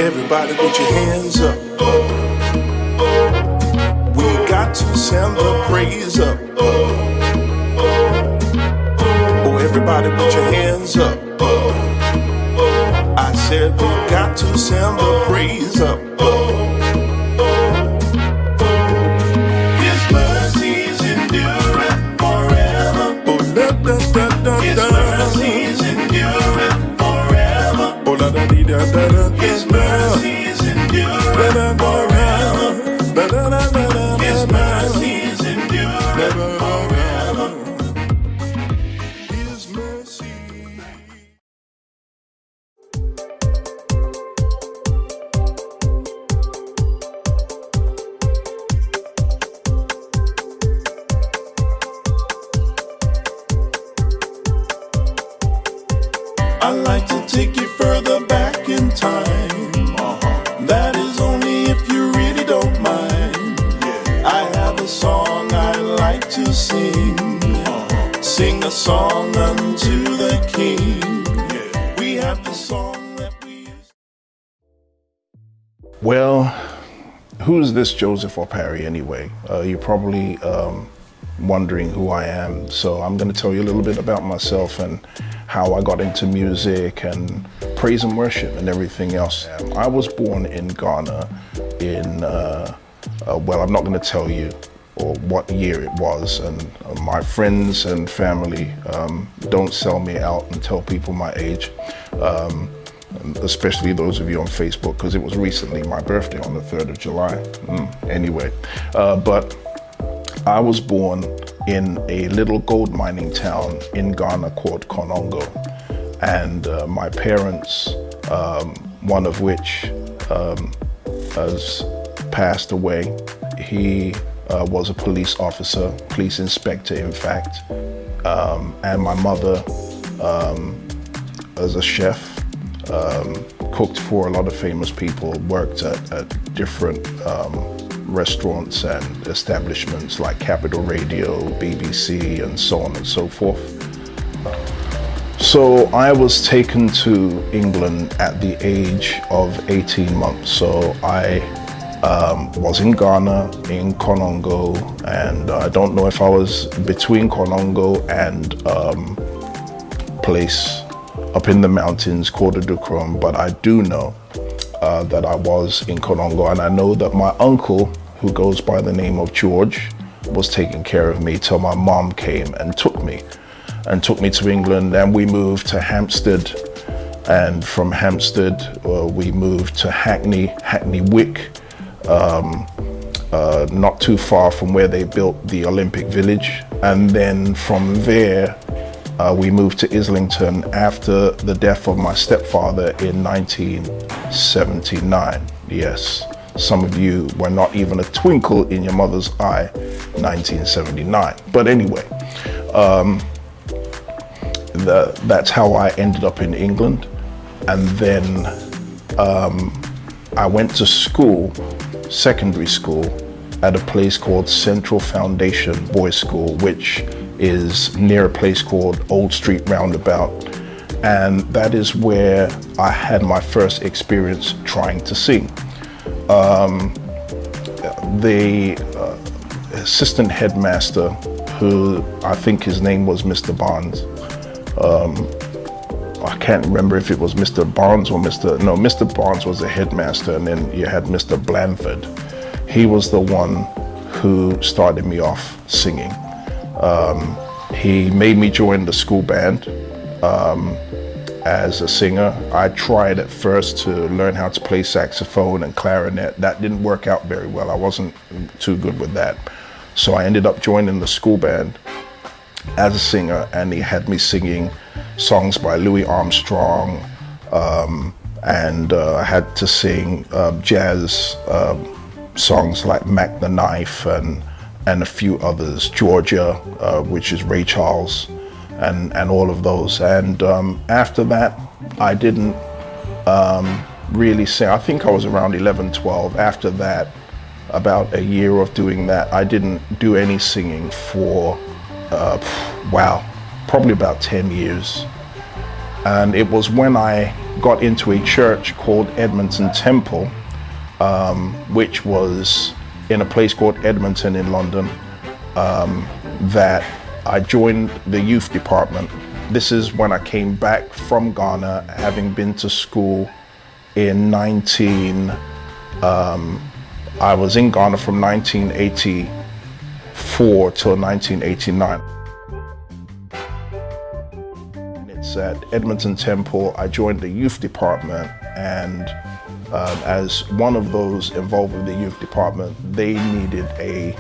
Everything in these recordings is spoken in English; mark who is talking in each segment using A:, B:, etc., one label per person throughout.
A: Everybody put your hands up. We got to send the praise up. Oh, everybody put your hands up. I said we got to send the praise up. His mercies endure forever. His mercies endure forever. His mercies endure forever. His mercies endure forever. His mercy. I like to take you further back in time. That is only if you really don't mind. I have a song I like to sing. Sing a song unto the King. We have the song that we use.
B: Well, who's this Joseph Opare anyway? You're probably wondering who I am. So I'm going to tell you a little bit about myself and how I got into music and praise and worship and everything else. I was born in Ghana in, well, I'm not going to tell you or what year it was, and my friends and family don't sell me out and tell people my age, especially those of you on Facebook, because it was recently my birthday on the 3rd of July. Anyway, but I was born in a little gold mining town in Ghana called Konongo, and my parents, one of which has passed away, he was a police officer, police inspector in fact, and my mother as a chef, cooked for a lot of famous people, worked at different restaurants and establishments like Capital Radio, BBC, and so on and so forth. So I was taken to England at the age of 18 months. So I was in Ghana, in Konongo, and I don't know if I was between Konongo and place up in the mountains called Okro, but I do know that I was in Konongo, and I know that my uncle, who goes by the name of George, was taking care of me till my mom came and took me to England, and we moved to Hampstead, and from Hampstead we moved to Hackney Wick, not too far from where they built the Olympic Village, and then from there we moved to Islington after the death of my stepfather in 1979. Yes, some of you were not even a twinkle in your mother's eye, 1979. But anyway, that's how I ended up in England. And then I went to school, secondary school, at a place called Central Foundation Boys School, which is near a place called Old Street Roundabout. And that is where I had my first experience trying to sing. The assistant headmaster, who I think his name was Mr. Barnes, I can't remember if it was Mr. Barnes or Mr. Barnes was the headmaster, and then you had Mr. Blanford. He was the one who started me off singing. He made me join the school band as a singer. I tried at first to learn how to play saxophone and clarinet. That didn't work out very well. I wasn't too good with that. So I ended up joining the school band as a singer, and he had me singing songs by Louis Armstrong, and I had to sing jazz songs like Mac the Knife and a few others, Georgia, which is Ray Charles, and all of those. And after that, I didn't really sing. I think I was around 11, 12. After that, about a year of doing that, I didn't do any singing for, probably about 10 years. And it was when I got into a church called Edmonton Temple, which was in a place called Edmonton in London, that I joined the youth department. This is when I came back from Ghana, having been to school in I was in Ghana from 1984 till 1989. And it's at Edmonton Temple. I joined the youth department, and as one of those involved with the youth department, they needed a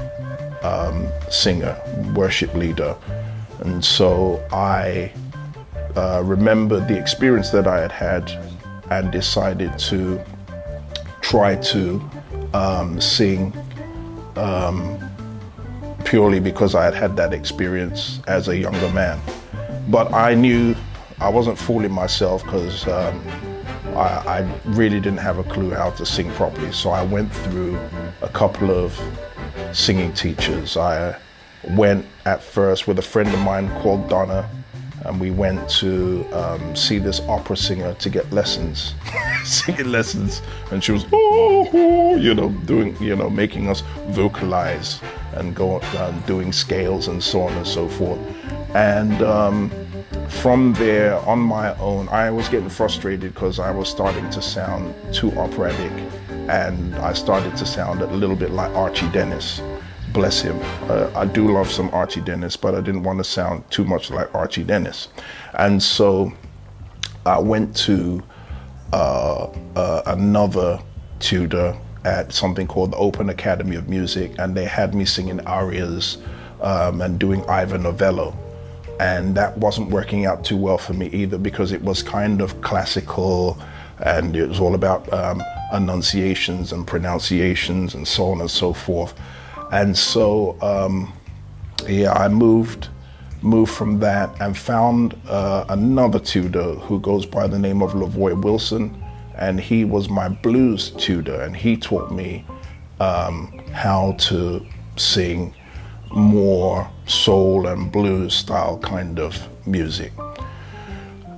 B: singer, worship leader. And so I remembered the experience that I had had and decided to try to sing purely because I had had that experience as a younger man. But I knew I wasn't fooling myself, because I really didn't have a clue how to sing properly. So I went through a couple of singing teachers. I went at first with a friend of mine called Donna, and we went to see this opera singer to get lessons, singing lessons. And she was, making us vocalize and go doing scales and so on and so forth. And from there, on my own, I was getting frustrated because I was starting to sound too operatic, and I started to sound a little bit like Archie Dennis. Bless him. I do love some Archie Dennis, but I didn't want to sound too much like Archie Dennis. And so I went to another tutor at something called the Open Academy of Music, and they had me singing arias and doing Ivor Novello. And that wasn't working out too well for me either, because it was kind of classical, and it was all about enunciations and pronunciations and so on and so forth. And so, I moved from that and found another tutor who goes by the name of Lavoy Wilson, and he was my blues tutor, and he taught me how to sing more soul and blues style kind of music.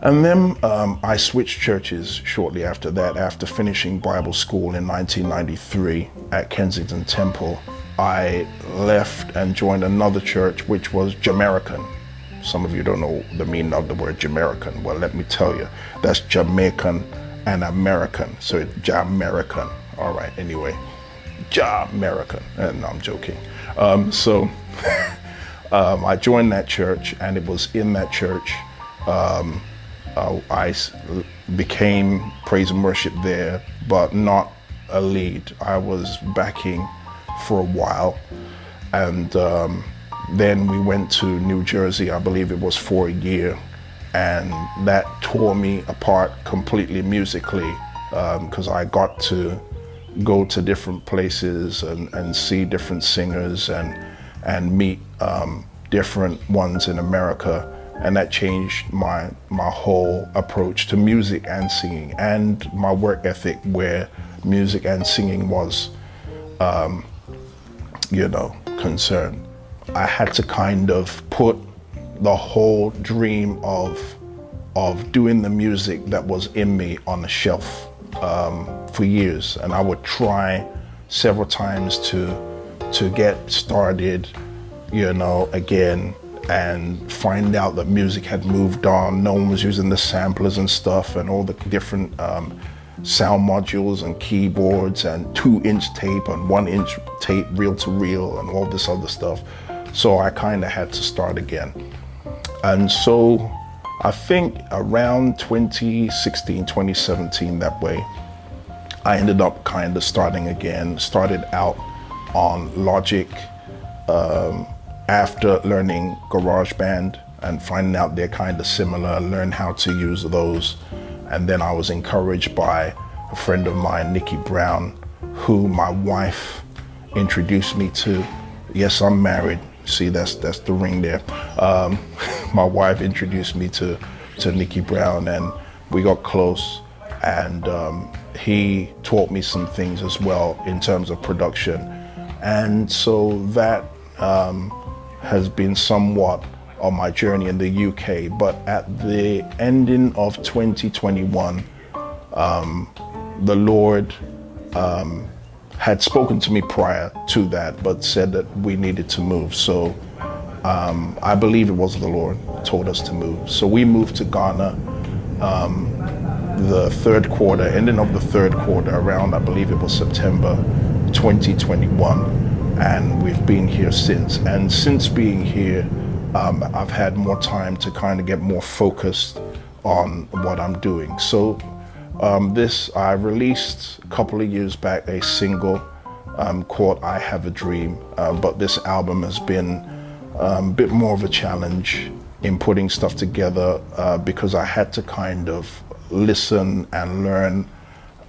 B: And then I switched churches shortly after that. After finishing Bible school in 1993 at Kensington Temple, I left and joined another church, which was Jamaican. Some of you don't know the meaning of the word Jamaican. Well, let me tell you, that's Jamaican and American. So it's Jamaican. All right, anyway, Jamaican. No, I'm joking. I joined that church, and it was in that church I became praise and worship there, but not a lead. I was backing for a while, and then we went to New Jersey. I believe it was for a year, and that tore me apart completely musically, because I got to go to different places and see different singers and meet different ones in America, and that changed my whole approach to music and singing, and my work ethic, where music and singing was concerned. I had to kind of put the whole dream of doing the music that was in me on the shelf for years, and I would try several times to get started, again, and find out that music had moved on. No one was using the samplers and stuff, and all the different sound modules and keyboards and 2-inch tape and 1-inch tape, reel to reel, and all this other stuff. So I kind of had to start again. And so I think around 2016, 2017, that way, I ended up kind of starting again. Started out on Logic after learning GarageBand and finding out they're kind of similar, learn how to use those. And then I was encouraged by a friend of mine, Nikki Brown, who my wife introduced me to. Yes, I'm married. See, that's the ring there. my wife introduced me to Nicky Brown, and we got close, and he taught me some things as well in terms of production. And so that has been somewhat on my journey in the UK. But at the ending of 2021, the Lord had spoken to me prior to that, but said that we needed to move. So I believe it was the Lord told us to move. So we moved to Ghana the third quarter, ending of the third quarter, around, I believe it was September 2021. And we've been here since. And since being here, I've had more time to kind of get more focused on what I'm doing. So I released a couple of years back a single called I Have a Dream, but this album has been a bit more of a challenge in putting stuff together because I had to kind of listen and learn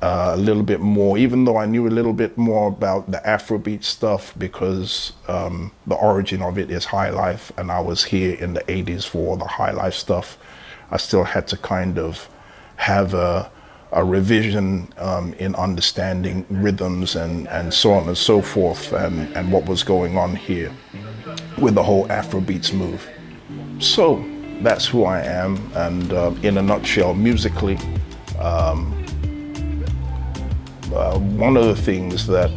B: a little bit more, even though I knew a little bit more about the AfroBeats stuff, because the origin of it is high life, and I was here in the 80s for all the high life stuff. I still had to kind of have a revision in understanding rhythms and so on and so forth, and what was going on here with the whole AfroBeats move. So that's who I am, and in a nutshell, musically, one of the things that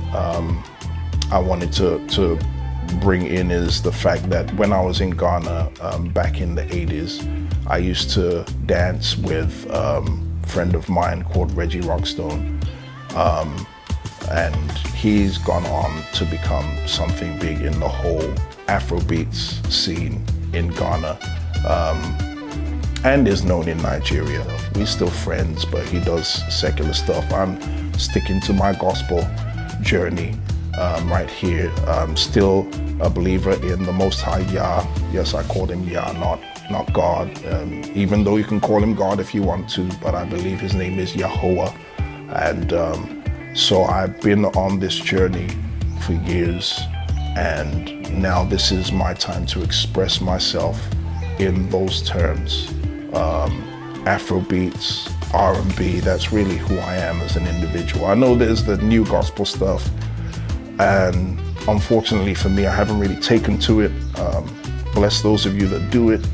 B: I wanted to bring in is the fact that when I was in Ghana back in the 80s, I used to dance with a friend of mine called Reggie Rockstone, and he's gone on to become something big in the whole Afrobeats scene in Ghana, and is known in Nigeria. We're still friends, but he does secular stuff. I'm sticking to my gospel journey right here. I'm still a believer in the Most High Yah. Yes, I call him Yah, not God, even though you can call him God if you want to, but I believe his name is Yahweh. And so I've been on this journey for years, and now this is my time to express myself in those terms. Afrobeats, R&B, that's really who I am as an individual. I know there's the new gospel stuff, and unfortunately for me, I haven't really taken to it. Bless those of you that do it.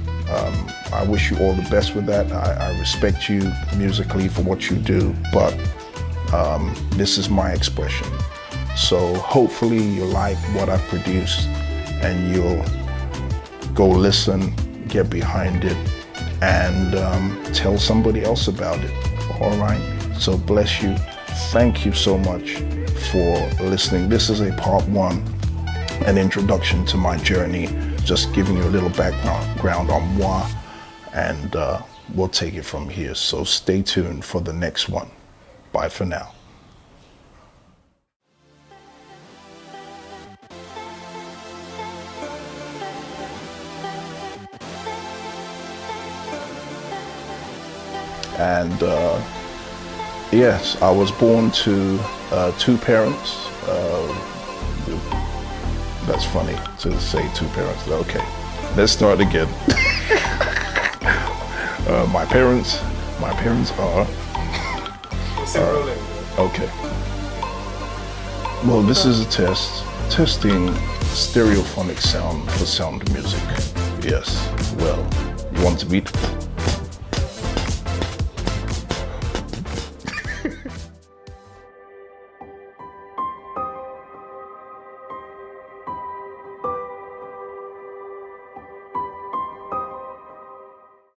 B: I wish you all the best with that. I respect you musically for what you do, but this is my expression. So hopefully you like what I've produced, and you'll go listen, get behind it, and tell somebody else about it. All right? So bless you. Thank you so much for listening. This is a part one, an introduction to my journey, just giving you a little background on moi, and we'll take it from here. So stay tuned for the next one. Bye for now. And yes, I was born to two parents. That's funny to say two parents. Okay, let's start again. My parents are. Okay. Well, this is a testing stereophonic sound for sound music. Yes. Well, you want to beat?